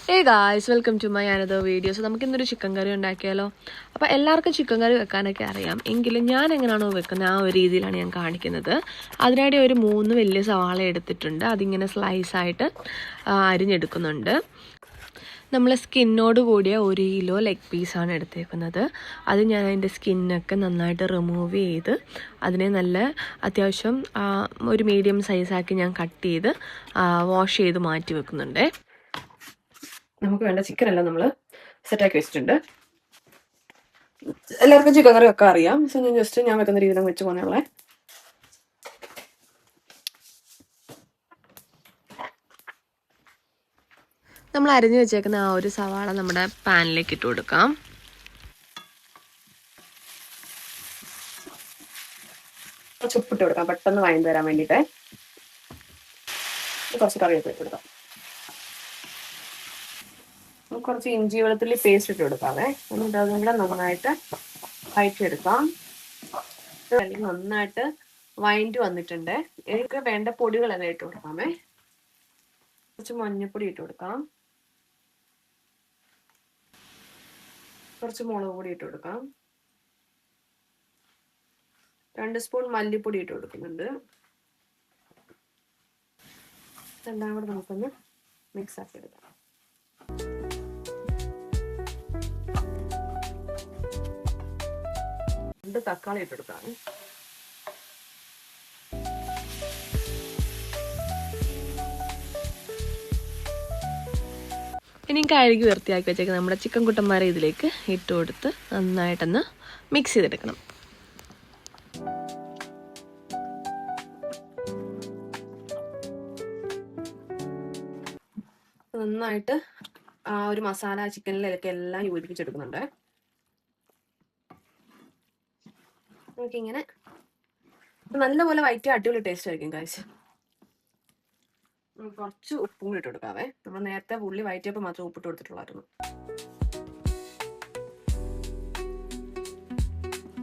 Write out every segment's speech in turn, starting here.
Hey guys, welcome to my another video. So നമുക്കിന്നൊരു chicken കറി ഉണ്ടാക്കിയാലോ. അപ്പോൾ എല്ലാവർക്കും ചിക്കൻ കറി വെക്കാനൊക്കെ അറിയാം. എങ്കിലും ഞാൻ എങ്ങനെയാണോ വെക്കുന്നത് ആ ഒരു രീതിയിലാണ് ഞാൻ കാണിക്കുന്നത്. അതിനായിട്ട് ഒരു 3 വലിയ സവാള എടുത്തിട്ടുണ്ട്. അതിങ്ങനെ സ്ലൈസ് ആയിട്ട് അരിഞ്ഞെടുക്കുന്നുണ്ട്. നമ്മൾ സ്കിന്നോട് കൂടിയ 1 കിലോ ലെഗ് പീസാണ് എടുത്തേക്കുന്നത്. അത് ഞാൻ അതിൻ്റെ സ്കിന്നൊക്കെ നന്നായിട്ട് റിമൂവ് ചെയ്ത് അതിനെ നല്ല അത്യാവശ്യം ഒരു മീഡിയം സൈസാക്കി ഞാൻ കട്ട് ചെയ്ത് വാഷ് ചെയ്ത് മാറ്റി വെക്കുന്നുണ്ട്. നമുക്ക് വേണ്ട ചിക്കൻ എല്ലാം നമ്മൾ സെറ്റാക്കി വെച്ചിട്ടുണ്ട്. എല്ലാവർക്കും ചിക്കൻ കറി വെക്കാൻ അറിയാം. സോ ഞാൻ വെക്കുന്ന രീതിയിൽ വെച്ച് പോകാനുള്ള നമ്മൾ അരിഞ്ഞു വെച്ചേക്കുന്ന ആ ഒരു സവാള നമ്മുടെ പാനിലേക്ക് ഇട്ട് കൊടുക്കാം. കുറച്ച് ഉപ്പിട്ട് കൊടുക്കാം പെട്ടെന്ന് വഴഞ്ഞു തരാൻ വേണ്ടിയിട്ട്. കുറച്ച് കറിവേപ്പില ഇട്ട് കൊടുക്കാം. കുറച്ച് ഇഞ്ചി വെളുത്തുള്ളി പേസ്റ്റ് ഇട്ട് കൊടുക്കാവേ. എന്നിട്ട് അതും കൂടെ നന്നായിട്ട് വഴറ്റിയെടുക്കാം. നന്നായിട്ട് വഴറ്റി വന്നിട്ടുണ്ട്. എനിക്ക് വേണ്ട പൊടികളെല്ലാം ഇട്ട് കൊടുക്കാമേ. കുറച്ച് മഞ്ഞൾപ്പൊടി ഇട്ട് കൊടുക്കാം. കുറച്ച് മുളക് പൊടി ഇട്ട് കൊടുക്കാം. 2 സ്പൂൺ മല്ലിപ്പൊടി ഇട്ട് കൊടുക്കുന്നുണ്ട്. എല്ലാം കൂടെ നമുക്കൊന്ന് മിക്സ് ആക്കി എടുക്കാം. തക്കാളി ഇട്ടെടുക്കാം. ഇനി കഴുകി വൃത്തിയാക്കി വെച്ചേക്ക് നമ്മുടെ ചിക്കൻ കുട്ടന്മാരെ ഇതിലേക്ക് ഇട്ട് കൊടുത്ത് നന്നായിട്ടൊന്ന് മിക്സ് ചെയ്തെടുക്കണം. നന്നായിട്ട് ആ ഒരു മസാല ചിക്കനിലൊക്കെ എല്ലാം യോജിപ്പിച്ചെടുക്കുന്നുണ്ട്. നമുക്കിങ്ങനെ നല്ലപോലെ വയറ്റി അടിപൊളി ടേസ്റ്റ് ആയിരിക്കും കാഴ്ച. കുറച്ച് ഉപ്പും കൂടി ഇട്ട് കൊടുക്കാവേ. നമ്മൾ നേരത്തെ ഉള്ളി വയറ്റിയപ്പോൾ മാത്രം ഉപ്പിട്ട് കൊടുത്തിട്ടുള്ളായിരുന്നു.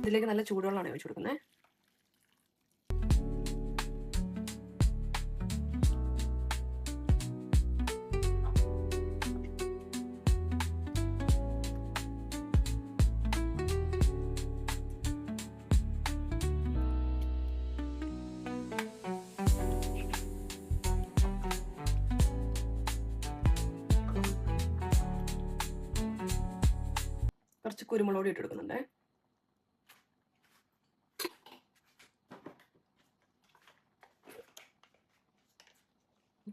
ഇതിലേക്ക് നല്ല ചൂടുവെള്ളമാണ് ഒഴിച്ചു കൊടുക്കുന്നത്. കുറച്ച് കുരുമുളക് പൊടി ഇട്ട് കൊടുക്കുന്നുണ്ട്.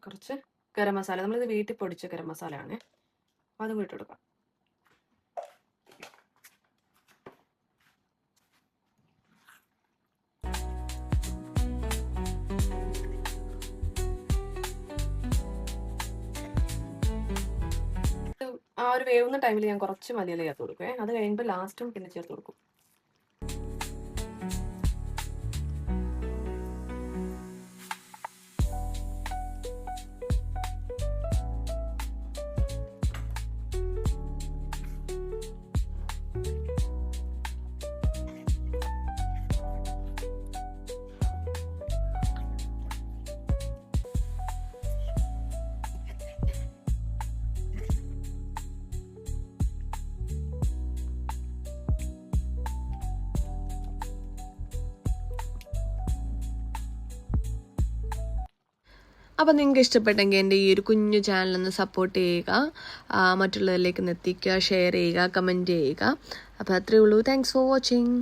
കുറച്ച് ഗരം മസാല, നമ്മളിത് വീട്ടിൽ പൊടിച്ച ഗരം മസാല ആണ്, അതും കൂടി ഇട്ട് കൊടുക്കാം. ആ ഒരു വേവുന്ന ടൈമിൽ ഞാൻ കുറച്ച് മല്ലിയില ചേർത്ത് കൊടുക്കുവേ. അത് കഴിയുമ്പോൾ ലാസ്റ്റും പിന്നെ ചേർത്ത് കൊടുക്കും. അപ്പോൾ നിങ്ങൾക്ക് ഇഷ്ടപ്പെട്ടെങ്കിൽ എൻ്റെ ഈ ഒരു കുഞ്ഞു ചാനലൊന്ന് സപ്പോർട്ട് ചെയ്യുക, മറ്റുള്ളവരിലേക്ക് എത്തിക്കുക, ഷെയർ ചെയ്യുക, കമൻറ്റ് ചെയ്യുക. അപ്പോൾ അത്രയേ ഉള്ളൂ. Thanks for watching.